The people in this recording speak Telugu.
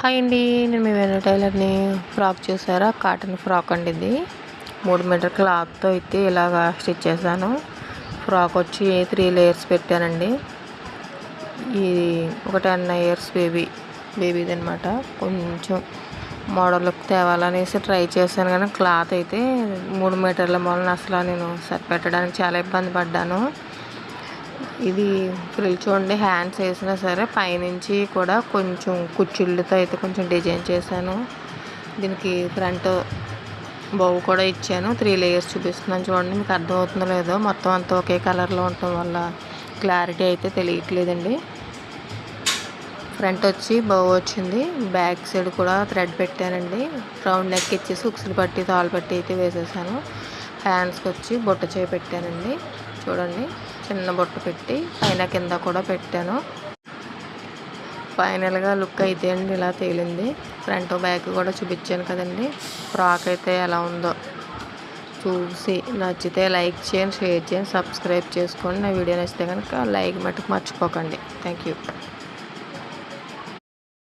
హాయ్ అండి, నేను మీ వేణు టైలర్ని. ఫ్రాక్ చూసారా? కాటన్ ఫ్రాక్ అండి ఇది. 3 మీటర్ క్లాత్తో అయితే ఇలాగా స్టిచ్ చేశాను. ఫ్రాక్ వచ్చి 3 లేయర్స్ పెట్టానండి. ఇది ఒక 10 ఇయర్స్ బేబీది అనమాట. కొంచెం మోడల్ లుక్ తేవాలనేసి ట్రై చేశాను, కానీ క్లాత్ అయితే 3 మీటర్ల మూలన అసలు నేను సరిపెట్టడానికి చాలా ఇబ్బంది పడ్డాను. ఇది ఫ్రిల్ చూడండి, హ్యాండ్స్ వేసినా సరే పైనుంచి కూడా కొంచెం కుచ్చిళ్ళతో అయితే కొంచెం డిజైన్ చేశాను. దీనికి ఫ్రంట్ బౌ కూడా ఇచ్చాను. 3 లేయర్స్ చూపిస్తున్నాను చూడండి, మీకు అర్థమవుతుందో లేదో. మొత్తం అంతా ఒకే కలర్లో ఉండటం వల్ల క్లారిటీ అయితే తెలియట్లేదండి. ఫ్రంట్ వచ్చి బౌ వచ్చింది, బ్యాక్ సైడ్ కూడా థ్రెడ్ పెట్టానండి. రౌండ్ నెక్ ఇచ్చేసి ఉక్సులు పట్టి తాళ్ళు పట్టి అయితే వేసేసాను. హ్యాండ్స్కి వచ్చి బొట్ట చేయి పెట్టానండి. చూడండి, చిన్న బొట్టు పెట్టి పైన కింద కూడా పెట్టాను. ఫైనల్గా లుక్ అయితే అండి ఇలా తేలింది. ఫ్రంట్ బ్యాక్ కూడా చూపించాను కదండి. ఫ్రాక్ అయితే ఎలా ఉందో చూసి నచ్చితే లైక్ చేయండి, షేర్ చేయండి, సబ్స్క్రైబ్ చేసుకోండి. నా వీడియో నచ్చితే కనుక లైక్ మటుకు మర్చిపోకండి. Thank you.